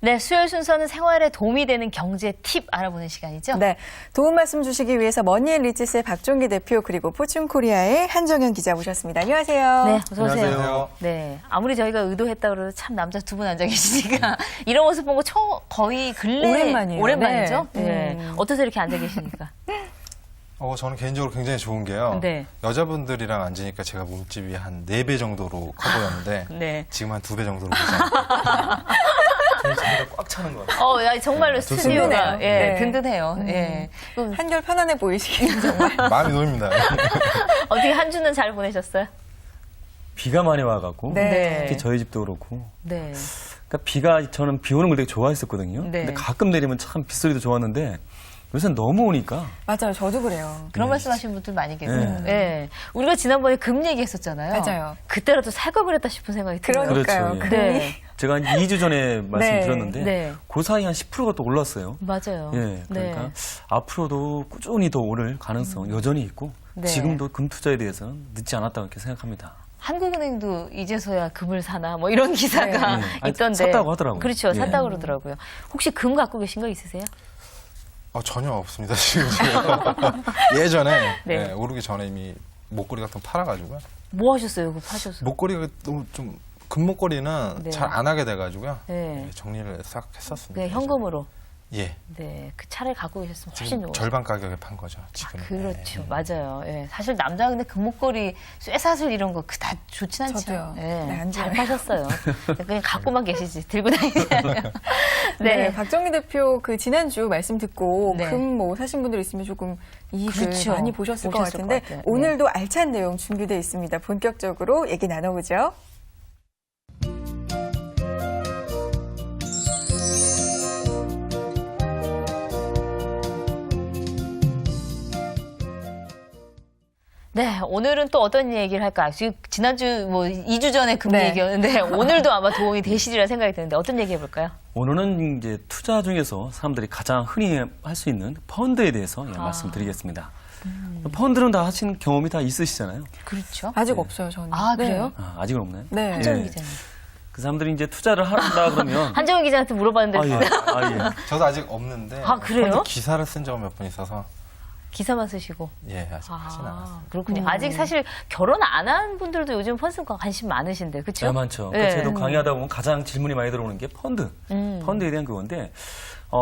네, 수요일 순서는 생활에 도움이 되는 경제 팁 알아보는 시간이죠? 네, 도움 말씀 주시기 위해서 머니앤리츠의 박종기 대표 그리고 포춘코리아의 한정현 기자 모셨습니다. 안녕하세요. 네, 어서 오세요. 안녕하세요. 네, 아무리 저희가 의도했다 그래도 참 남자 두 분 앉아 계시니까 이런 모습 본 거 거의 근래 오랜만이에요. 오랜만이죠? 네. 네. 어떠세요 이렇게 앉아 계시니까? 저는 개인적으로 굉장히 좋은 게요. 네. 여자분들이랑 앉으니까 제가 몸집이 한 4배 정도로 커 보였는데 네. 지금 한 2배 정도로 보잖아요. 저희 자리가 꽉 차는 것 같아요. 야, 정말로 스튜디오가 든든해요. 예, 네. 든든해요. 예. 그럼 한결 편안해 보이시긴 정말. 마음이 놓입니다. 어떻게 한 주는 잘 보내셨어요? 비가 많이 와갖고 네. 특히 저희 집도 그렇고 네. 그러니까 저는 비 오는 걸 되게 좋아했었거든요. 네. 근데 가끔 내리면 참 빗소리도 좋았는데 요새는 너무 오니까 맞아요, 저도 그래요. 그런 말씀하시는 분들 많이 계세요. 네. 예. 우리가 지난번에 금 얘기했었잖아요. 맞아요. 그때라도 살 걸 그랬다 싶은 생각이 들어요. 그러니까요. 그렇죠, 예. 네. 제가 한 2주 전에 말씀드렸는데 네. 그 사이 한 10%가 또 올랐어요. 맞아요. 예, 그러니까 네. 앞으로도 꾸준히 더 오를 가능성 여전히 있고 네. 지금도 금 투자에 대해서는 늦지 않았다고 이렇게 생각합니다. 한국은행도 이제서야 금을 사나 뭐 이런 기사가 네. 아니, 있던데. 샀다고 하더라고요. 그렇죠. 예. 샀다고 그러더라고요. 혹시 금 갖고 계신 거 있으세요? 전혀 없습니다. 지금 제가 예전에 네. 오르기 전에 이미 목걸이 같은 거 팔아가지고요. 뭐 하셨어요? 그거 파셔서? 목걸이가 너무 좀 금목걸이는 네. 잘 안 하게 돼가지고요. 네. 정리를 싹 했었습니다. 그냥 현금으로. 예. 네. 그 차를 갖고 계셨으면 훨씬 지금 좋았어요. 절반 가격에 판 거죠. 지금. 그렇죠. 맞아요. 예. 사실 남자 근데 금목걸이, 쇠사슬 이런 거 다 좋진 않죠. 저도요. 예. 네, 안 잘 좋아요. 파셨어요. 그냥 갖고만 계시지. 들고 다니지 않아요. 네, 박정희 대표 그 지난주 말씀 듣고 네. 금 뭐 사신 분들 있으면 조금 이익을 그렇죠. 많이 보셨을 것 보셨을 같은데 것 같아요. 네. 오늘도 알찬 내용 준비되어 있습니다. 본격적으로 얘기 나눠보죠. 네, 오늘은 또 어떤 얘기를 할까? 지금 지난주 뭐 2주 전에 금 네. 얘기였는데 오늘도 아마 도움이 되시리라 생각이 드는데 어떤 얘기 해볼까요? 오늘은 이제 투자 중에서 사람들이 가장 흔히 할 수 있는 펀드에 대해서 말씀드리겠습니다. 펀드는 다 하신 경험이 다 있으시잖아요. 그렇죠. 아직 없어요, 저는. 아, 그래요? 아직은 없나요? 네. 한정훈 예. 기자님. 그 사람들이 이제 투자를 한다 그러면 한정훈 기자한테 물어봤는데 저도 아직 없는데. 아, 그래요? 펀드 기사를 쓴 적은 몇 번 있어서. 기사만 쓰시고. 예, 아직 하진 않았어요. 그렇군요. 아직 사실 결혼 안 한 분들도 요즘 펀드가 관심 많으신데, 그렇죠? 네, 많죠. 네. 저도 강의하다 보면 가장 질문이 많이 들어오는 게 펀드. 음. 펀드에 대한 그건데,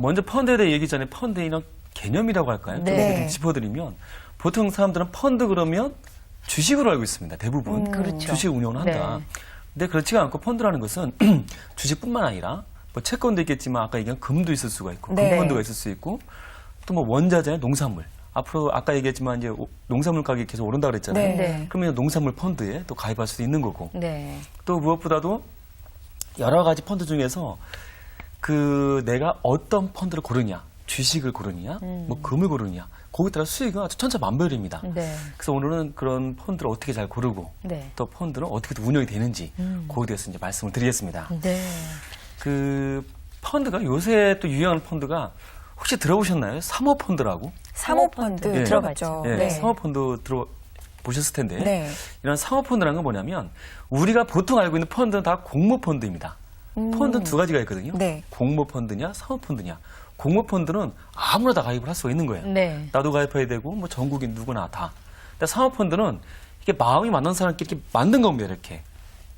먼저 펀드에 대해 얘기 전에 펀드의 이런 개념이라고 할까요? 네. 좀 이렇게 짚어드리면, 보통 사람들은 펀드 그러면 주식으로 알고 있습니다. 대부분. 그렇죠. 주식 운용을 한다. 네. 근데 그렇지가 않고 펀드라는 것은 주식뿐만 아니라, 뭐 채권도 있겠지만 아까 얘기한 금도 있을 수가 있고, 네. 금펀드가 있을 수 있고, 또 뭐 원자재, 농산물. 앞으로 아까 얘기했지만 이제 농산물 가격이 계속 오른다 그랬잖아요. 네. 네. 그러면 농산물 펀드에 또 가입할 수도 있는 거고. 네. 또 무엇보다도 여러 가지 펀드 중에서 그 내가 어떤 펀드를 고르냐, 주식을 고르느냐, 뭐 금을 고르느냐, 거기에 따라 수익은 아주 천차만별입니다. 네. 그래서 오늘은 그런 펀드를 어떻게 잘 고르고 네. 또 펀드는 어떻게 또 운영이 되는지 거기에 대해서 이제 말씀을 드리겠습니다. 네. 그 펀드가 요새 또 유행하는 펀드가 혹시 들어보셨나요? 사모펀드라고? 사모펀드 네. 들어봤죠. 예, 네. 사모펀드 들어보셨을 텐데 네. 이런 사모펀드라는 건 뭐냐면 우리가 보통 알고 있는 펀드는 다 공모펀드입니다. 펀드는 두 가지가 있거든요. 네. 공모펀드냐 사모펀드냐. 공모펀드는 아무나 다 가입을 할 수가 있는 거예요. 네. 나도 가입해야 되고 뭐 전국인 누구나 다. 근데 사모펀드는 이게 마음이 맞는 사람끼리 이렇게 만든 겁니다. 이렇게.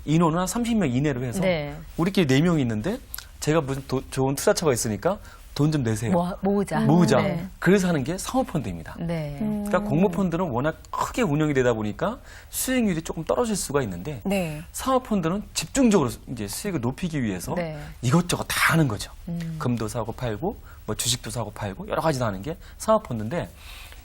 인원은 한 30명 이내로 해서 네. 우리끼리 4명이 있는데 제가 무슨 좋은 투자처가 있으니까 돈 좀 내세요. 모으자. 모으자. 네. 그래서 하는 게 사모펀드입니다. 네. 그러니까 공모펀드는 워낙 크게 운영이 되다 보니까 수익률이 조금 떨어질 수가 있는데 네. 사모펀드는 집중적으로 이제 수익을 높이기 위해서 네. 이것저것 다 하는 거죠. 금도 사고 팔고 뭐 주식도 사고 팔고 여러 가지 다 하는 게 사모펀드인데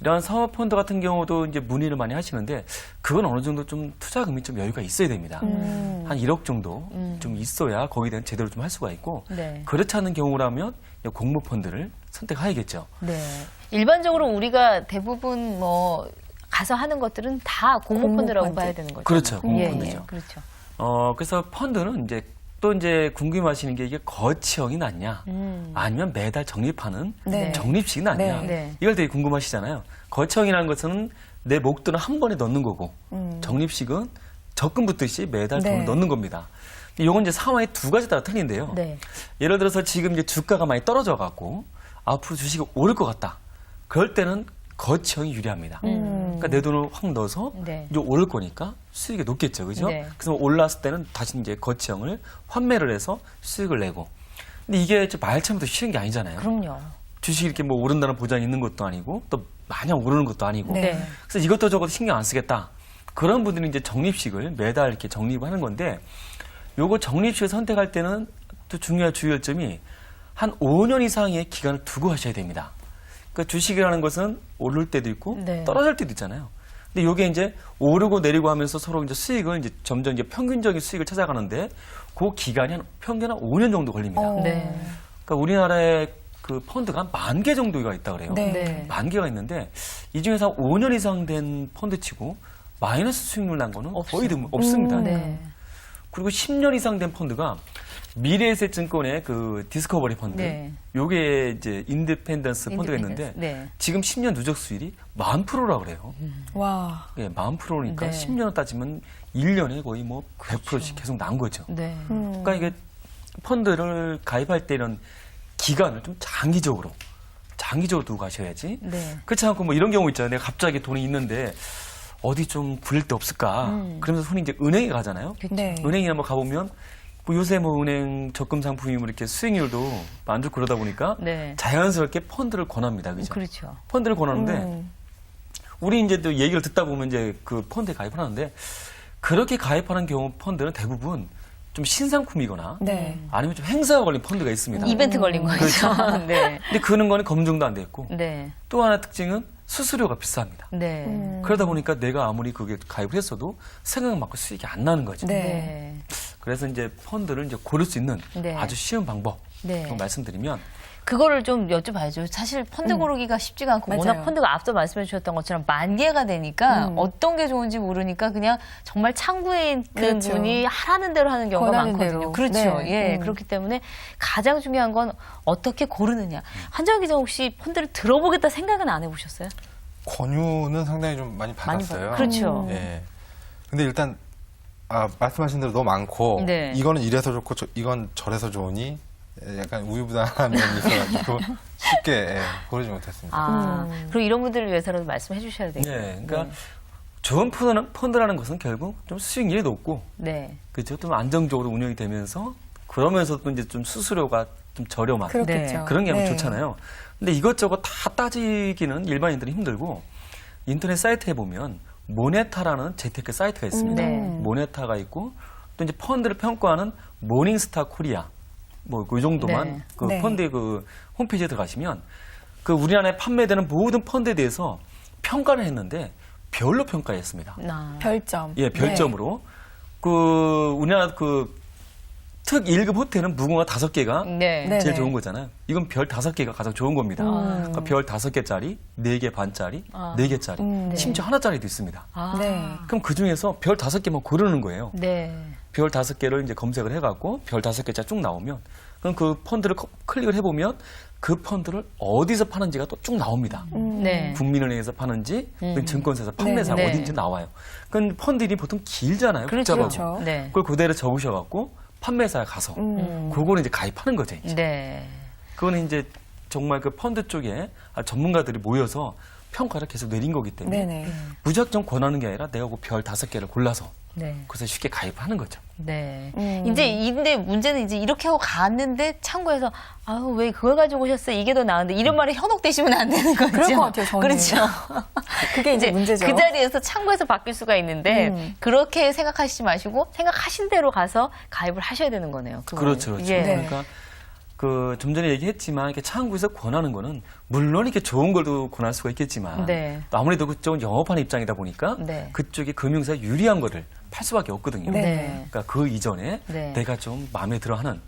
이런 사모펀드 같은 경우도 이제 문의를 많이 하시는데 그건 어느 정도 좀 투자금이 좀 여유가 있어야 됩니다. 한 1억 정도 좀 있어야 거기에 대한 제대로 좀 할 수가 있고 네. 그렇지 않은 경우라면 공모펀드를 선택해야겠죠. 네. 일반적으로 우리가 대부분 뭐 가서 하는 것들은 다 공모펀드라고 공모펀드. 봐야 되는 거죠. 그렇죠. 예, 공모펀드죠. 예, 그렇죠. 그래서 펀드는 이제 또 이제 궁금하시는 게 이게 거치형이 낫냐, 아니면 매달 적립하는 네. 적립식이 낫냐, 네. 네. 이걸 되게 궁금하시잖아요. 거치형이라는 것은 내 목돈을 한 번에 넣는 거고, 적립식은 적금 붙듯이 매달 네. 돈을 넣는 겁니다. 요건 이제 상황이 두 가지 따라 틀린데요. 네. 예를 들어서 지금 이제 주가가 많이 떨어져 갖고 앞으로 주식이 오를 것 같다. 그럴 때는 거치형이 유리합니다. 그러니까 내 돈을 확 넣어서 네. 이제 오를 거니까 수익이 높겠죠. 그죠? 네. 그래서 올랐을 때는 다시 이제 거치형을 환매를 해서 수익을 내고. 근데 이게 말처럼부터 쉬운 게 아니잖아요. 그럼요. 주식이 이렇게 뭐 오른다는 보장이 있는 것도 아니고 또 마냥 오르는 것도 아니고. 네. 그래서 이것도 저것도 신경 안 쓰겠다. 그런 분들은 이제 적립식을 매달 이렇게 적립하는 건데 요거 적립식을 선택할 때는 또 중요한 주의점이 한 5년 이상의 기간을 두고 하셔야 됩니다. 그러니까 주식이라는 것은 오를 때도 있고 네. 떨어질 때도 있잖아요. 근데 요게 이제 오르고 내리고 하면서 서로 이제 수익을 이제 점점 이제 평균적인 수익을 찾아가는데 그 기간이 평균 한 5년 정도 걸립니다. 네. 그러니까 우리나라에 그 펀드가 한 10,000개 정도가 있다 그래요. 네. 네. 10,000개가 있는데 이 중에서 한 5년 이상 된 펀드치고 마이너스 수익률 난 거는 거의 없습니다. 네. 그리고 10년 이상 된 펀드가 미래에셋증권의 그 디스커버리 펀드, 네. 요게 이제 인디펜던스 펀드가 있는데 네. 지금 10년 누적 수익이 10,000%라 그래요. 와. 예, 10,000%니까 네. 10년 따지면 1년에 거의 뭐 100%씩 계속 난 거죠. 네. 그러니까 이게 펀드를 가입할 때는 기간을 좀 장기적으로 두고 가셔야지. 네. 그렇지 않고 뭐 이런 경우 있잖아요. 내가 갑자기 돈이 있는데 어디 좀 굴릴 데 없을까? 그러면서 손이 이제 은행에 가잖아요. 네. 은행에 한번 가보면 뭐 요새 뭐 은행 적금 상품이 뭐 이렇게 수익률도 안 좋고 그러다 보니까 네. 자연스럽게 펀드를 권합니다. 그죠? 그렇죠. 펀드를 권하는데 우리 이제 또 얘기를 듣다 보면 이제 그 펀드에 가입하는데 그렇게 가입하는 경우 펀드는 대부분 좀 신상품이거나 네. 아니면 좀 행사가 걸린 펀드가 있습니다. 이벤트 걸린 거죠. 네. 근데 그런 거는 검증도 안 돼 있고 네. 또 하나 특징은 수수료가 비쌉니다. 네. 그러다 보니까 내가 아무리 그게 가입을 했어도 생각만큼 수익이 안 나는 거죠. 네. 네. 그래서 이제 펀드를 이제 고를 수 있는 네. 아주 쉬운 방법 네. 말씀드리면 그거를 좀 여쭤봐야죠. 사실 펀드 고르기가 쉽지가 않고 맞아요. 워낙 펀드가 앞서 말씀해 주셨던 것처럼 만 개가 되니까 어떤 게 좋은지 모르니까 그냥 정말 창구에 있는 그렇죠. 분이 하라는 대로 하는 경우가 권하는 많거든요. 대로. 그렇죠. 네. 예. 그렇기 때문에 가장 중요한 건 어떻게 고르느냐. 한정 기자 혹시 펀드를 들어보겠다 생각은 안 해보셨어요? 권유는 상당히 좀 많이 받았어요. 그렇죠. 예. 근데 일단 말씀하신 대로 너무 많고 네. 이거는 이래서 좋고 이건 저래서 좋으니 약간 우유부단한 면이 있어가지고 쉽게 고르지 못했습니다. 아, 그리고 이런 분들을 위해서라도 말씀해 주셔야 되겠네요. 네, 그러니까 좋은 펀드라는 것은 결국 좀 수익률이 높고 네. 그렇죠. 좀 안정적으로 운영이 되면서 그러면서도 이제 좀 수수료가 좀 저렴한 그렇겠죠. 그런 게 네. 좋잖아요. 근데 이것저것 다 따지기는 일반인들은 힘들고 인터넷 사이트에 보면 모네타라는 재테크 사이트가 있습니다. 네. 모네타가 있고 또 이제 펀드를 평가하는 모닝스타 코리아 뭐 그 정도만 네. 그 네. 펀드의 그 홈페이지에 들어가시면 그 우리나라에 판매되는 모든 펀드에 대해서 평가를 했는데 별로 평가했습니다. 아. 별점. 예, 별점으로 그 우리나라 그 특 1급 호텔은 무궁화 5개가 네. 네. 제일 네네. 좋은 거잖아요. 이건 별 5개가 가장 좋은 겁니다. 그러니까 별 5개짜리, 4개 반짜리, 아. 4개짜리, 네. 심지어 하나짜리도 있습니다. 아. 네. 그럼 그 중에서 별 5개만 고르는 거예요. 네. 별 5개를 이제 검색을 해갖고 별 5개짜리 쭉 나오면 그럼 그 펀드를 클릭을 해보면 그 펀드를 어디서 파는지가 또 쭉 나옵니다. 네. 국민은행에서 파는지, 증권사에서 판매사 네. 어딘지 나와요. 그건 펀드 일이 보통 길잖아요. 그렇죠. 복잡하고. 그렇죠. 네. 그걸 그대로 적으셔갖고 판매사에 가서 그거를 이제 가입하는 거죠. 이제. 네. 그거는 이제 정말 그 펀드 쪽에 전문가들이 모여서 평가를 계속 내린 거기 때문에 네네. 무작정 권하는 게 아니라 내가 그 별 5개를 골라서 네. 그래서 쉽게 가입하는 거죠. 네. 근데 문제는 이제 이렇게 하고 갔는데 참고해서 아유 왜 그걸 가지고 오셨어요? 이게 더 나은데 이런 말에 현혹되시면 안 되는 거죠. 그럴 것 같아요, 저는. 그렇죠. 그게 이제 문제죠. 그 자리에서 참고해서 바뀔 수가 있는데 그렇게 생각하시지 마시고 생각하신 대로 가서 가입을 하셔야 되는 거네요. 그거는. 그렇죠. 그렇죠. 예. 네. 그러니까 그 좀 전에 얘기했지만 이렇게 창구에서 권하는 거는 물론 이렇게 좋은 걸도 권할 수가 있겠지만 네. 또 아무래도 그쪽은 영업하는 입장이다 보니까 네. 그쪽이 금융사에 유리한 거를 팔 수밖에 없거든요. 네. 그러니까 그 이전에 네. 내가 좀 마음에 들어하는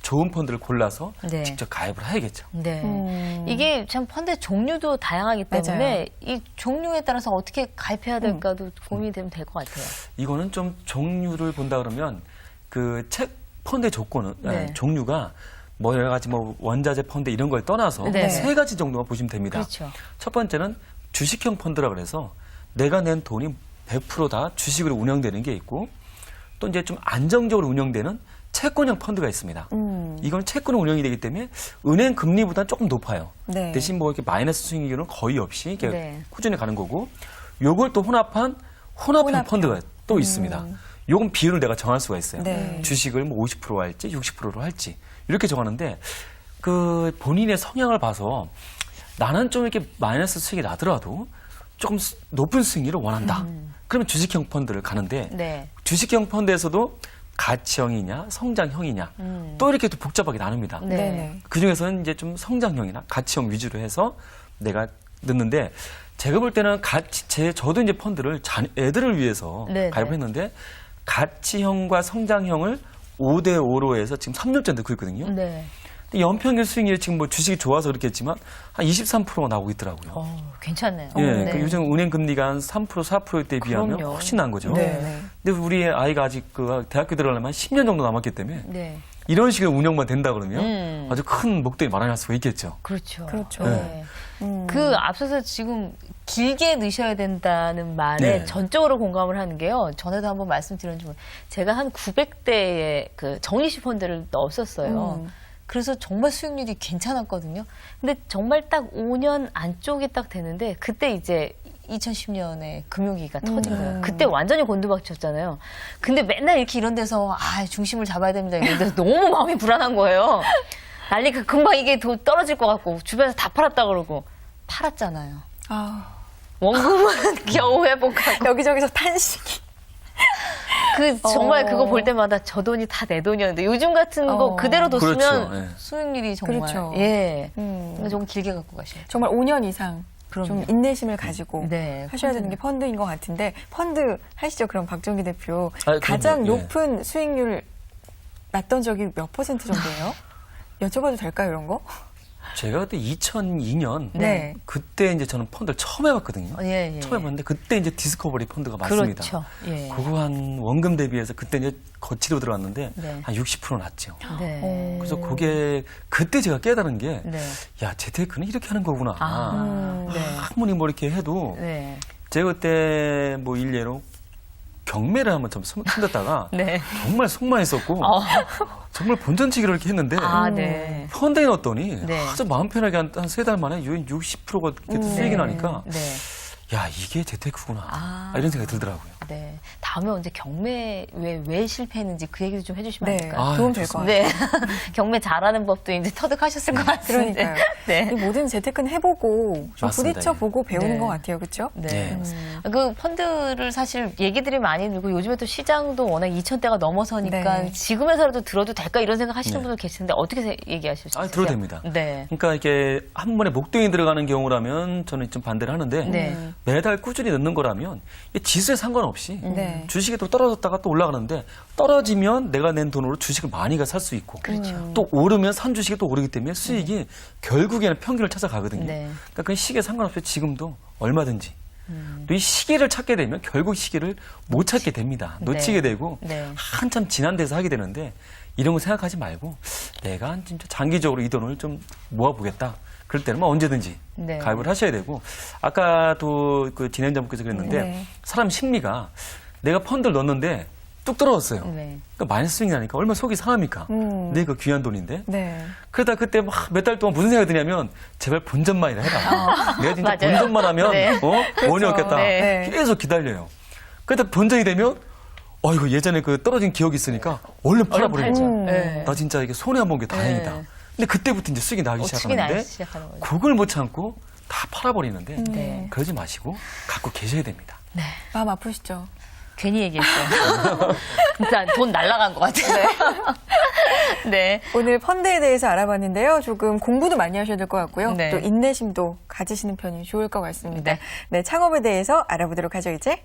좋은 펀드를 골라서 네. 직접 가입을 해야겠죠. 네. 이게 참 펀드 종류도 다양하기 때문에 맞아요. 이 종류에 따라서 어떻게 가입해야 될까도 고민이 되면 될 것 같아요. 이거는 좀 종류를 본다 그러면 그 책 펀드의 조건은 네. 종류가 뭐 여러 가지 뭐 원자재 펀드 이런 걸 떠나서 네. 3가지 정도만 보시면 됩니다. 그렇죠. 첫 번째는 주식형 펀드라 그래서 내가 낸 돈이 100% 다 주식으로 운영되는 게 있고 또 이제 좀 안정적으로 운영되는 채권형 펀드가 있습니다. 이건 채권은 운영이 되기 때문에 은행 금리보다 조금 높아요. 네. 대신 뭐 이렇게 마이너스 수익률은 거의 없이 이렇게 네. 꾸준히 가는 거고, 요걸 또 혼합형 펀드가 또 있습니다. 요건 비율을 내가 정할 수가 있어요. 네. 주식을 뭐 50% 할지 60%로 할지 이렇게 정하는데 그 본인의 성향을 봐서 나는 좀 이렇게 마이너스 수익이 나더라도 조금 높은 수익률을 원한다. 그러면 주식형 펀드를 가는데 네. 주식형 펀드에서도 가치형이냐 성장형이냐 또 이렇게 또 복잡하게 나눕니다. 네. 네네. 그 중에서는 이제 좀 성장형이나 가치형 위주로 해서 내가 넣는데 제가 볼 때는 저도 이제 펀드를 애들을 위해서 네네. 가입을 했는데 가치형과 성장형을 5대5로 해서 지금 3년째 넣고 있거든요. 네. 근데 연평균 수익률이 지금 뭐 주식이 좋아서 그렇겠지만 한 23%가 나오고 있더라고요. 괜찮네요. 예, 네. 그 요즘 은행 금리가 한 3%, 4%에 비하면 그럼요. 훨씬 난 거죠. 네. 근데 우리 아이가 아직 그 대학교 들어가려면 한 10년 정도 남았기 때문에 네. 이런 식으로 운영만 된다 그러면 아주 큰 목돈이 마련할 수가 있겠죠. 그렇죠. 그렇죠. 네. 그 앞서서 지금 길게 넣으셔야 된다는 말에 네. 전적으로 공감을 하는 게요. 전에도 한번 말씀드렸는지 제가 한 900대의 그 정리식 펀드를 넣었었어요. 그래서 정말 수익률이 괜찮았거든요. 근데 정말 딱 5년 안쪽에 딱 되는데 그때 이제 2010년에 금융위기가 터진 거예요. 그때 완전히 곤두박질쳤잖아요. 근데 맨날 이렇게 이런 데서 중심을 잡아야 됩니다. 이런데 너무 마음이 불안한 거예요. 난리가 금방 이게 더 떨어질 것 같고 주변에서 다 팔았다 그러고 팔았잖아요. 아, 원금은 겨우 회복하고 여기저기서 탄식이. 정말 그거 볼 때마다 저 돈이 다 내 돈이었는데 요즘 같은 거 그대로 뒀으면 그렇죠. 예. 수익률이 정말 그렇죠. 예 좀 길게 갖고 가셔야 돼요. 정말 5년 이상 그럼요. 좀 인내심을 가지고 네, 하셔야 되는 게 펀드인 것 같은데 펀드 하시죠 그럼 박종기 대표 그럼요. 가장 예. 높은 수익률 났던 적이 몇 퍼센트 정도예요? 여쭤봐도 될까요 이런 거? 제가 그때 2002년 네. 그때 이제 저는 펀드를 처음 해봤거든요. 예, 예. 처음 해봤는데 그때 이제 디스커버리 펀드가 맞습니다. 그렇죠. 예. 그거 한 원금 대비해서 그때 이제 거치로 들어왔는데 네. 한 60% 났죠. 네. 그래서 그게 그때 제가 깨달은 게 네. 야, 재테크는 이렇게 하는 거구나. 네. 아무리 뭐 이렇게 해도 네. 제가 그때 뭐 일례로 경매를 한번 좀 손댔다가 네. 정말 속마했었고 정말 본전치기를 이렇게 했는데 네. 펀드에 넣었더니 네. 아주 마음 편하게 한 세 달 만에 60%가 수익이 나니까 네. 야, 이게 재테크구나. 아. 이런 생각이 들더라고요. 네. 다음에 언제 경매 왜 실패했는지 그 얘기도 좀 해주시면 안 네, 될까요? 아, 도움 될 것 같아요. 네. 경매 잘하는 법도 이제 터득하셨을 것 같은데. 그러니까요. 네. 이 모든 재테크는 해보고 좀 맞습니다. 부딪혀보고 배우는 네. 것 같아요, 그렇죠? 네. 네. 그 펀드를 사실 얘기들이 많이 들고 요즘에 또 시장도 워낙 2,000대가 넘어서니까 네. 지금에서라도 들어도 될까 이런 생각 하시는 네. 분들 계시는데 어떻게 얘기하실 수 있어요? 들어도 됩니다. 네. 그러니까 이렇게 한 번에 목돈이 들어가는 경우라면 저는 좀 반대를 하는데 네. 매달 꾸준히 넣는 거라면 이 지수에 상관없이 네. 주식이 또 떨어졌다가 또 올라가는데 떨어지면 내가 낸 돈으로 주식을 많이가 살 수 있고 그렇죠. 또 오르면 산 주식이 또 오르기 때문에 수익이 결국에는 평균을 찾아가거든요. 네. 그러니까 그 시기에 상관없이 지금도 얼마든지 또 이 시기를 찾게 되면 결국 시기를 못 찾게 됩니다. 놓치게 되고 네. 한참 지난 데서 하게 되는데 이런 거 생각하지 말고 내가 진짜 장기적으로 이 돈을 좀 모아보겠다. 그럴 때는 뭐 언제든지 네. 가입을 하셔야 되고 아까도 그 진행자분께서 그랬는데 네. 사람 심리가 내가 펀드를 넣었는데 뚝 떨어졌어요. 네. 그러니까 마이너스 수익이 나니까 얼마나 속이 상합니까? 내 그 귀한 돈인데. 네. 그러다 그때 막 몇 달 동안 무슨 생각이 드냐면 제발 본전만이라 해라. 내가 진짜 맞아요. 본전만 하면 네. 원이 없겠다. 네. 계속 기다려요. 그러다 본전이 되면 이거 예전에 그 떨어진 기억이 있으니까 얼른 팔아버리는 팔죠. 거야. 네. 나 진짜 이게 손해 안 본 게 다행이다. 네. 근데 그때부터 이제 수익이 나기 수익이 시작하는데 나기 시작하는 거죠. 그걸 못 참고 다 팔아버리는데 네. 그러지 마시고 갖고 계셔야 됩니다. 마음 아프시죠? 괜히 얘기했어요. 진짜 돈 날라간 것 같아요. 네. 오늘 펀드에 대해서 알아봤는데요. 조금 공부도 많이 하셔야 될 것 같고요. 네. 또 인내심도 가지시는 편이 좋을 것 같습니다. 네. 네, 창업에 대해서 알아보도록 하죠, 이제.